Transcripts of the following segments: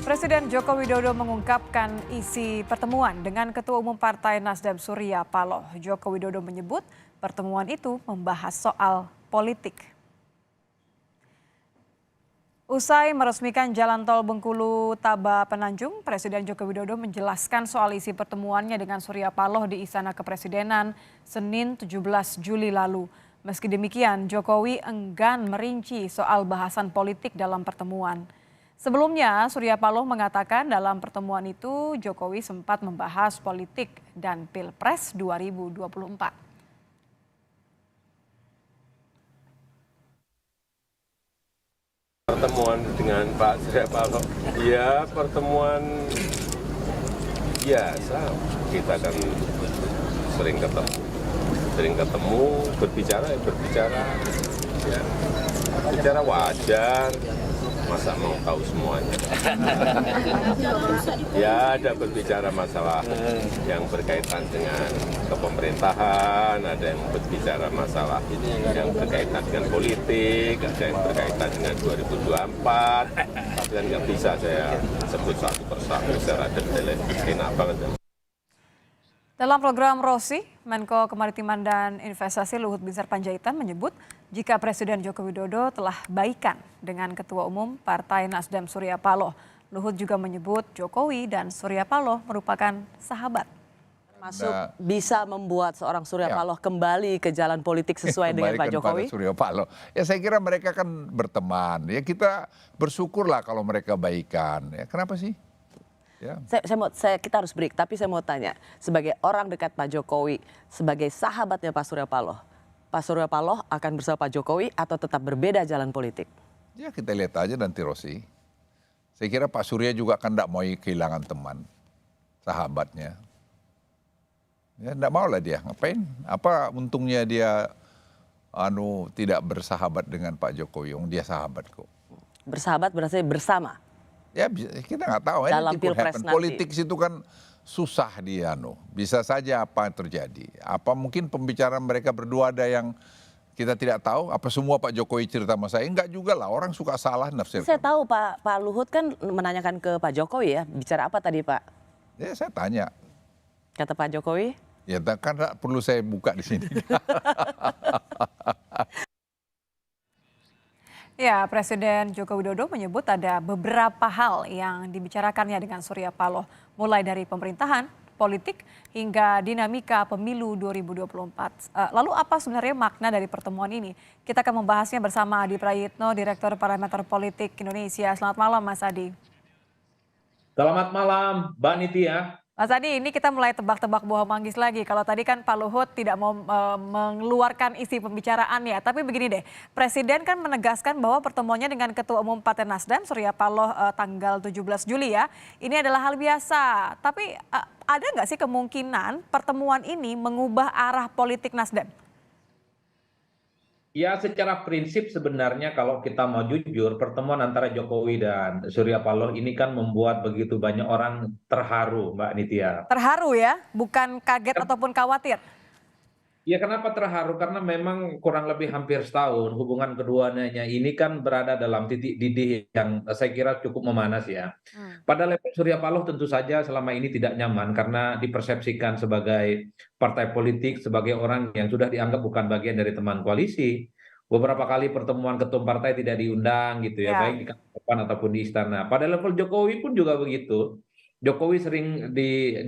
Presiden Joko Widodo mengungkapkan isi pertemuan dengan Ketua Umum Partai Nasdem Surya Paloh. Joko Widodo menyebut pertemuan itu membahas soal politik. Usai meresmikan jalan tol Bengkulu Taba Penanjung, Presiden Joko Widodo menjelaskan soal isi pertemuannya dengan Surya Paloh di Istana Kepresidenan Senin 17 Juli lalu. Meski demikian, Jokowi enggan merinci soal bahasan politik dalam pertemuan. Sebelumnya, Surya Paloh mengatakan dalam pertemuan itu Jokowi sempat membahas politik dan Pilpres 2024. Pertemuan dengan Pak Surya Paloh, ya pertemuan biasa, kita kan sering ketemu, berbicara, ya, bicara wajar, masa mau tahu semuanya. Ya ada berbicara masalah yang berkaitan dengan kepemerintahan, ada yang berbicara masalah yang berkaitan dengan politik, ada yang berkaitan dengan 2024, tapi kan nggak bisa saya sebut satu persatu secara detail, enak banget. Dalam program Rosi, Menko Kemaritiman dan Investasi Luhut Binsar Panjaitan menyebut jika Presiden Joko Widodo telah baikan dengan Ketua Umum Partai Nasdem Surya Paloh. Luhut juga menyebut Jokowi dan Surya Paloh merupakan sahabat. Termasuk bisa membuat seorang Surya Paloh kembali ke jalan politik sesuai dengan Pak Jokowi? Surya Paloh. Ya saya kira mereka kan berteman. Ya kita bersyukurlah kalau mereka baikan. Ya kenapa sih? Ya. Kita harus break, tapi saya mau tanya, sebagai orang dekat Pak Jokowi, sebagai sahabatnya Pak Surya Paloh akan bersama Pak Jokowi atau tetap berbeda jalan politik? Ya kita lihat aja nanti Rosi. Saya kira Pak Surya juga kan tidak mau kehilangan teman, sahabatnya. Ya tidak mau lah dia, ngapain? Apa untungnya dia tidak bersahabat dengan Pak Jokowi, dia sahabat kok. Bersahabat berarti bersama? Ya kita nggak tahu. Dalam Pilpres nanti. Politik itu kan susah bisa saja apa yang terjadi. Apa mungkin pembicaraan mereka berdua ada yang kita tidak tahu? Apa semua Pak Jokowi cerita sama saya? Enggak juga lah, orang suka salah nafsir. Saya tahu Pak Luhut kan menanyakan ke Pak Jokowi ya, bicara apa tadi Pak? Ya saya tanya. Kata Pak Jokowi? Ya kan perlu saya buka di sini. Ya, Presiden Joko Widodo menyebut ada beberapa hal yang dibicarakannya dengan Surya Paloh, mulai dari pemerintahan, politik, hingga dinamika pemilu 2024. Lalu apa sebenarnya makna dari pertemuan ini? Kita akan membahasnya bersama Adi Prayitno, Direktur Parameter Politik Indonesia. Selamat malam, Mas Adi. Selamat malam, Mbak Nitya. Mas Adi, ini kita mulai tebak-tebak buah manggis lagi. Kalau tadi kan Pak Luhut tidak mau mengeluarkan isi pembicaraannya. Tapi begini deh, Presiden kan menegaskan bahwa pertemuannya dengan Ketua Umum Partai Nasdem, Surya Paloh tanggal 17 Juli ya, ini adalah hal biasa. Tapi ada nggak sih kemungkinan pertemuan ini mengubah arah politik Nasdem? Ya secara prinsip sebenarnya kalau kita mau jujur, pertemuan antara Jokowi dan Surya Paloh ini kan membuat begitu banyak orang terharu, Mbak Nitya. Terharu ya, bukan kaget ataupun khawatir? Ya kenapa terharu? Karena memang kurang lebih hampir setahun hubungan keduanya ini kan berada dalam titik didih yang saya kira cukup memanas ya. Pada level Surya Paloh tentu saja selama ini tidak nyaman karena dipersepsikan sebagai partai politik, sebagai orang yang sudah dianggap bukan bagian dari teman koalisi. Beberapa kali pertemuan ketum partai tidak diundang gitu ya, baik di kantor ataupun di istana. Pada level Jokowi pun juga begitu. Jokowi sering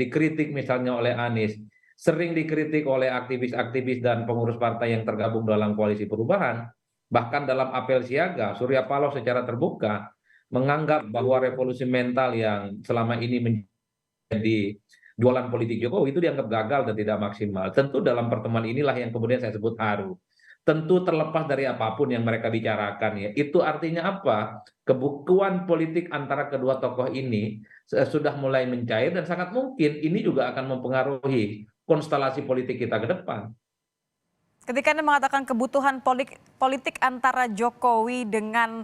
dikritik misalnya oleh Anies, sering dikritik oleh aktivis-aktivis dan pengurus partai yang tergabung dalam koalisi perubahan. Bahkan dalam apel siaga, Surya Paloh secara terbuka menganggap bahwa revolusi mental yang selama ini menjadi jualan politik Jokowi itu dianggap gagal dan tidak maksimal. Tentu dalam pertemuan inilah yang kemudian saya sebut haru. Tentu terlepas dari apapun yang mereka bicarakan ya. Itu artinya apa? Kebukuan politik antara kedua tokoh ini sudah mulai mencair dan sangat mungkin ini juga akan mempengaruhi konstelasi politik kita ke depan. Ketika Anda mengatakan kebutuhan politik antara Jokowi dengan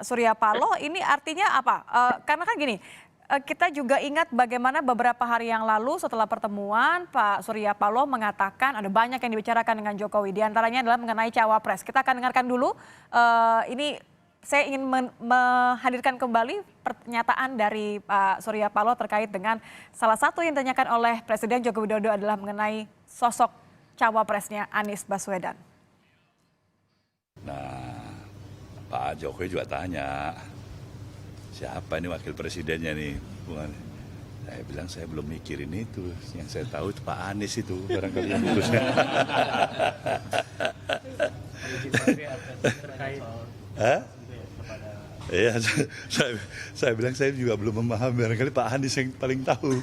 Surya Paloh, ini artinya apa? Karena kan gini, kita juga ingat bagaimana beberapa hari yang lalu setelah pertemuan Pak Surya Paloh mengatakan ada banyak yang dibicarakan dengan Jokowi. Di antaranya adalah mengenai cawapres. Kita akan dengarkan dulu ini saya ingin menghadirkan kembali pernyataan dari Pak Surya Paloh terkait dengan salah satu yang ditanyakan oleh Presiden Joko Widodo adalah mengenai sosok cawapresnya Anies Baswedan. Nah, Pak Jokowi juga tanya, siapa ini wakil presidennya nih? Saya bilang saya belum mikirin itu, yang saya tahu itu Pak Anies itu barangkali yang urusnya. Iya, saya bilang saya juga belum memahami, barangkali Pak Anies yang paling tahu.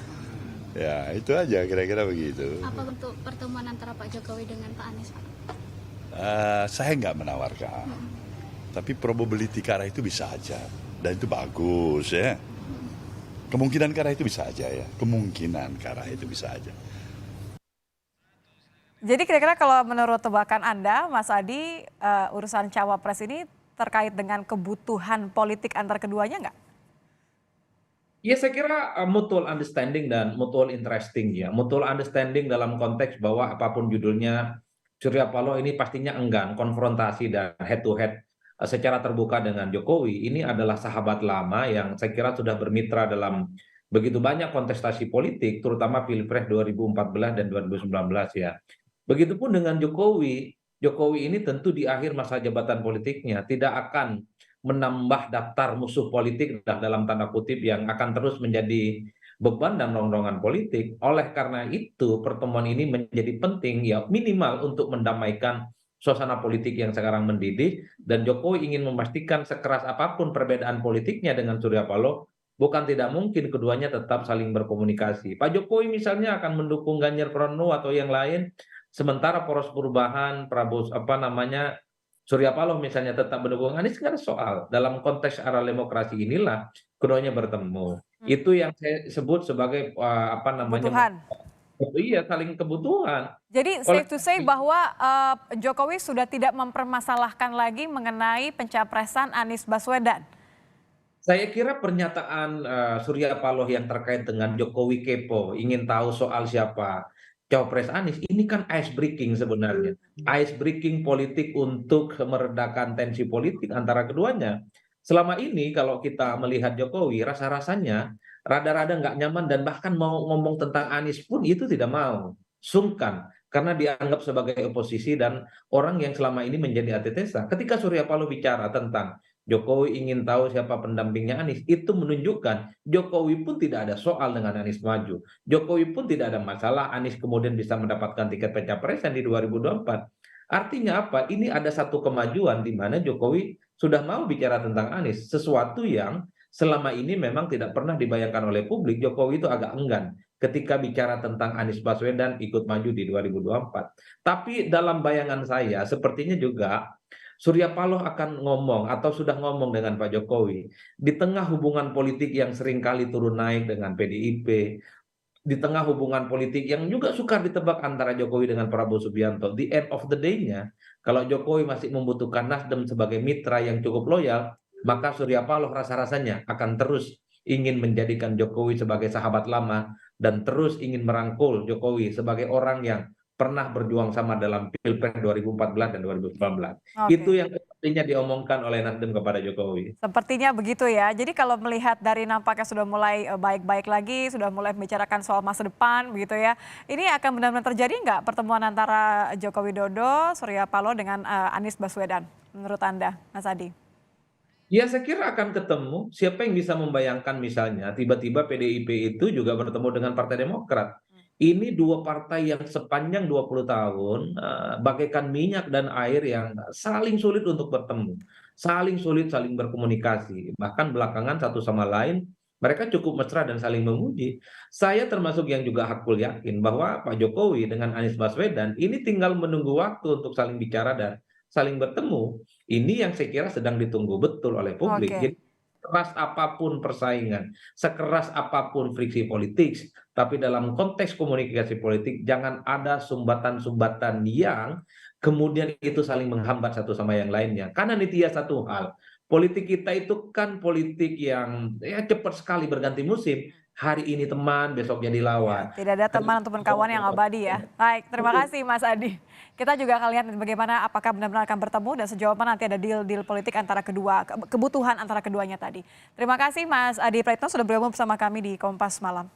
Ya itu aja kira-kira begitu. Apa bentuk pertemuan antara Pak Jokowi dengan Pak Anies, Pak? Saya nggak menawarkan, tapi probability ke arah itu bisa aja, dan itu bagus ya. Kemungkinan ke arah itu bisa aja ya, kemungkinan ke arah itu bisa aja. Jadi kira-kira kalau menurut tebakan Anda, Mas Adi, urusan cawapres ini terkait dengan kebutuhan politik antar keduanya nggak? Ya saya kira mutual understanding dan mutual interesting ya. Mutual understanding dalam konteks bahwa apapun judulnya, Surya Paloh ini pastinya enggan konfrontasi dan head to head secara terbuka dengan Jokowi. Ini adalah sahabat lama yang saya kira sudah bermitra dalam begitu banyak kontestasi politik, terutama Pilpres 2014 dan 2019 ya. Begitupun dengan Jokowi. Jokowi ini tentu di akhir masa jabatan politiknya tidak akan menambah daftar musuh politik dalam tanda kutip yang akan terus menjadi beban dan rongrongan politik. Oleh karena itu pertemuan ini menjadi penting ya minimal untuk mendamaikan suasana politik yang sekarang mendidih, dan Jokowi ingin memastikan sekeras apapun perbedaan politiknya dengan Surya Paloh, bukan tidak mungkin keduanya tetap saling berkomunikasi. Pak Jokowi misalnya akan mendukung Ganjar Pranowo atau yang lain, sementara poros perubahan Prabowo Surya Paloh misalnya tetap mendukung Anies, nggak ada soal. Dalam konteks arah demokrasi inilah keduanya bertemu. Itu yang saya sebut sebagai Kebutuhan. Iya, saling kebutuhan. Jadi safe to say bahwa Jokowi sudah tidak mempermasalahkan lagi mengenai pencapresan Anies Baswedan. Saya kira pernyataan Surya Paloh yang terkait dengan Jokowi kepo, ingin tahu soal siapa Cawapres Anies, ini kan ice breaking sebenarnya. Ice breaking politik untuk meredakan tensi politik antara keduanya. Selama ini kalau kita melihat Jokowi, rasa-rasanya rada-rada nggak nyaman dan bahkan mau ngomong tentang Anies pun itu tidak mau. Sungkan, karena dianggap sebagai oposisi dan orang yang selama ini menjadi antitesa. Ketika Surya Paloh bicara tentang Jokowi ingin tahu siapa pendampingnya Anies, itu menunjukkan Jokowi pun tidak ada soal dengan Anies maju. Jokowi pun tidak ada masalah Anies kemudian bisa mendapatkan tiket pencapresan di 2024. Artinya apa? Ini ada satu kemajuan di mana Jokowi sudah mau bicara tentang Anies, sesuatu yang selama ini memang tidak pernah dibayangkan oleh publik. Jokowi itu agak enggan ketika bicara tentang Anies Baswedan ikut maju di 2024. Tapi dalam bayangan saya sepertinya juga Surya Paloh akan ngomong atau sudah ngomong dengan Pak Jokowi di tengah hubungan politik yang seringkali turun naik dengan PDIP, di tengah hubungan politik yang juga sukar ditebak antara Jokowi dengan Prabowo Subianto. The end of the day-nya, kalau Jokowi masih membutuhkan Nasdem sebagai mitra yang cukup loyal, maka Surya Paloh rasa-rasanya akan terus ingin menjadikan Jokowi sebagai sahabat lama dan terus ingin merangkul Jokowi sebagai orang yang pernah berjuang sama dalam Pilpres 2014 dan 2019. Itu yang sepertinya diomongkan oleh Nasdem kepada Jokowi. Sepertinya begitu ya. Jadi kalau melihat dari nampaknya sudah mulai baik-baik lagi, sudah mulai membicarakan soal masa depan begitu ya. Ini akan benar-benar terjadi nggak pertemuan antara Joko Widodo, Surya Paloh dengan Anies Baswedan menurut Anda, Mas Adi? Ya saya kira akan ketemu. Siapa yang bisa membayangkan misalnya tiba-tiba PDIP itu juga bertemu dengan Partai Demokrat. Ini dua partai yang sepanjang 20 tahun bagaikan minyak dan air yang saling sulit untuk bertemu. Saling sulit, saling berkomunikasi. Bahkan belakangan satu sama lain mereka cukup mesra dan saling memuji. Saya termasuk yang juga hakul yakin bahwa Pak Jokowi dengan Anies Baswedan ini tinggal menunggu waktu untuk saling bicara dan saling bertemu. Ini yang saya kira sedang ditunggu betul oleh publik. Jadi sekeras apapun persaingan, sekeras apapun friksi politik, tapi dalam konteks komunikasi politik jangan ada sumbatan-sumbatan yang kemudian itu saling menghambat satu sama yang lainnya. Karena nitia satu hal, politik kita itu kan politik yang ya cepat sekali berganti musim. hari ini teman, besok jadi lawan. Tidak ada teman ataupun kawan yang abadi ya. Baik, terima kasih Mas Adi. Kita juga akan lihat bagaimana apakah benar-benar akan bertemu dan sejauh mana nanti ada deal-deal politik antara kebutuhan antara keduanya tadi. Terima kasih Mas Adi Praitno sudah bergabung bersama kami di Kompas Malam.